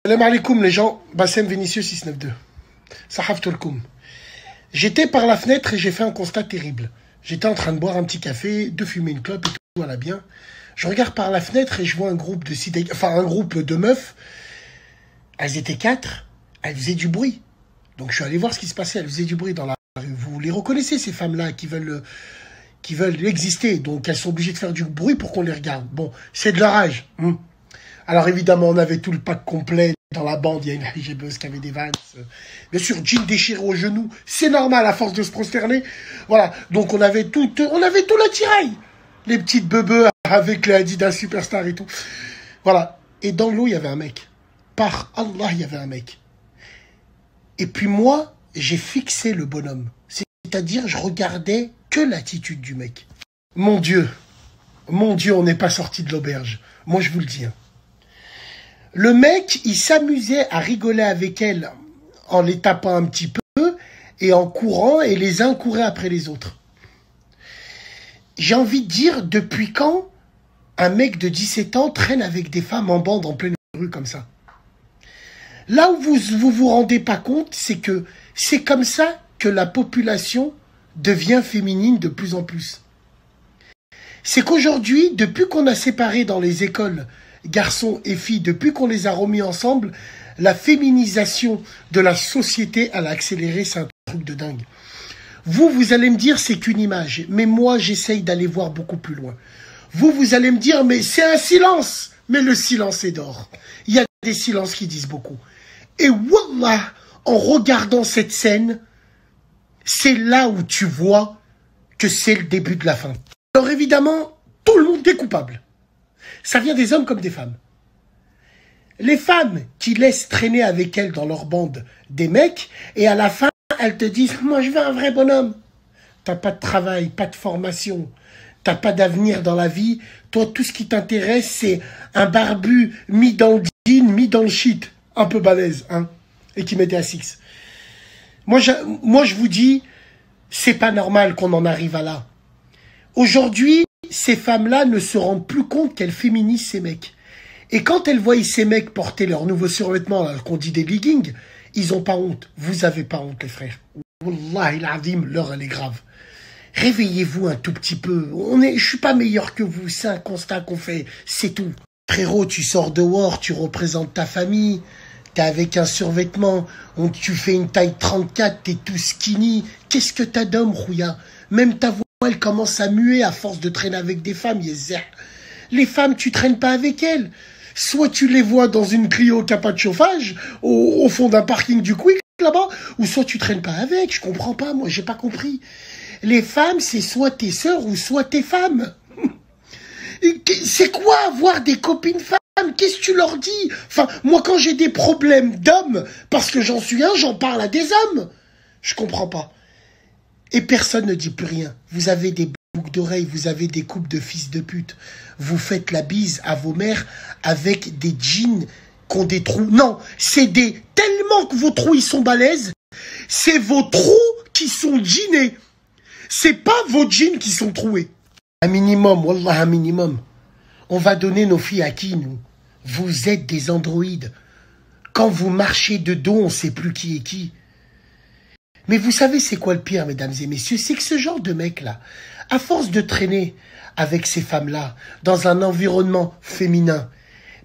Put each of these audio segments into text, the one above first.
Salam alaikum les gens, Bassem Vénitieux 692. Sahaf Tolkoum. J'étais par la fenêtre et j'ai fait un constat terrible. J'étais en train de boire un petit café, de fumer une clope et tout allait bien. Je regarde par la fenêtre et je vois un groupe de meufs. Elles étaient 4, elles faisaient du bruit. Donc je suis allé voir ce qui se passait, elles faisaient du bruit dans la rue. Vous les reconnaissez ces femmes-là qui veulent exister, donc elles sont obligées de faire du bruit pour qu'on les regarde. Bon, c'est de leur âge. Alors évidemment, on avait tout le pack complet. Dans la bande, il y a une hijabeuse qui avait des Vans. Bien sûr, jean déchiré au genou. C'est normal, à force de se prosterner. Voilà. Donc, on avait tout l'attirail. Les petites bebeux avec les Adidas Superstar et tout. Voilà. Et dans l'eau, il y avait un mec. Par Allah, il y avait un mec. Et puis moi, j'ai fixé le bonhomme. C'est-à-dire, je regardais que l'attitude du mec. Mon Dieu, on n'est pas sorti de l'auberge. Moi, je vous le dis. Le mec, il s'amusait à rigoler avec elles en les tapant un petit peu et en courant, et les uns couraient après les autres. J'ai envie de dire, depuis quand un mec de 17 ans traîne avec des femmes en bande en pleine rue comme ça? Là où vous rendez pas compte, c'est que c'est comme ça que la population devient féminine de plus en plus. C'est qu'aujourd'hui, depuis qu'on a séparé dans les écoles garçons et filles, depuis qu'on les a remis ensemble, la féminisation de la société, elle a accéléré, c'est un truc de dingue. Vous allez me dire, c'est qu'une image, mais moi, j'essaye d'aller voir beaucoup plus loin. Vous allez me dire, mais c'est un silence, mais le silence est d'or. Il y a des silences qui disent beaucoup. Et wallah, en regardant cette scène, c'est là où tu vois que c'est le début de la fin. Alors évidemment, tout le monde est coupable. Ça vient des hommes comme des femmes. Les femmes qui laissent traîner avec elles dans leur bande des mecs, et à la fin, elles te disent « Moi, je veux un vrai bonhomme. » T'as pas de travail, pas de formation, t'as pas d'avenir dans la vie. Toi, tout ce qui t'intéresse, c'est un barbu mis dans le jean, mis dans le shit, un peu balèze, hein, et qui mettait à six. Moi, je vous dis, c'est pas normal qu'on en arrive à là. Aujourd'hui, ces femmes-là ne se rendent plus compte qu'elles féminisent ces mecs. Et quand elles voient ces mecs porter leurs nouveaux survêtements, qu'on dit des leggings, ils n'ont pas honte. Vous avez pas honte, les frères. Wallahi l'azim, l'heure elle est grave. Réveillez-vous un tout petit peu. Je suis pas meilleur que vous, c'est un constat qu'on fait, c'est tout. Frérot, tu sors dehors, tu représentes ta famille, t'es avec un survêtement, tu fais une taille 34, t'es tout skinny. Qu'est-ce que t'as d'homme, Rouya? Même ta voix, elle commence à muer à force de traîner avec des femmes. Les femmes, tu traînes pas avec elles. Soit tu les vois dans une Clio qui n'a pas de chauffage, au fond d'un parking du Quick, là-bas, ou soit tu traînes pas avec. Je comprends pas, moi, j'ai pas compris. Les femmes, c'est soit tes sœurs ou soit tes femmes. C'est quoi avoir des copines femmes? Qu'est-ce que tu leur dis? Enfin, moi, quand j'ai des problèmes d'hommes, parce que j'en suis un, j'en parle à des hommes. Je comprends pas. Et personne ne dit plus rien. Vous avez des boucles d'oreilles, vous avez des coupes de fils de pute. Vous faites la bise à vos mères avec des jeans qui ont des trous. Non, c'est tellement que vos trous, ils sont balèzes, c'est vos trous qui sont jeanés. C'est pas vos jeans qui sont troués. Un minimum, wallah, un minimum. On va donner nos filles à qui, nous? Vous êtes des androïdes. Quand vous marchez de dos, on ne sait plus qui est qui. Mais vous savez c'est quoi le pire, mesdames et messieurs? C'est que ce genre de mec-là, à force de traîner avec ces femmes-là, dans un environnement féminin,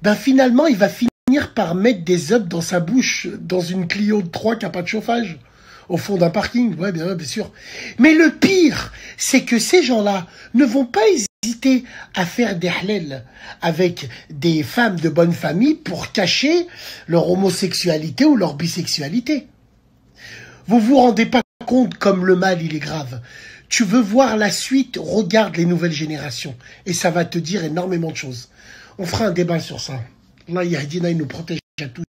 ben finalement, il va finir par mettre des œufs dans sa bouche, dans une Clio de 3 qui n'a pas de chauffage, au fond d'un parking, ouais, bien sûr. Mais le pire, c'est que ces gens-là ne vont pas hésiter à faire des halal avec des femmes de bonne famille pour cacher leur homosexualité ou leur bisexualité. Vous vous rendez pas compte comme le mal, il est grave. Tu veux voir la suite, regarde les nouvelles générations. Et ça va te dire énormément de choses. On fera un débat sur ça. Allah Yahdina, il nous protège à tous.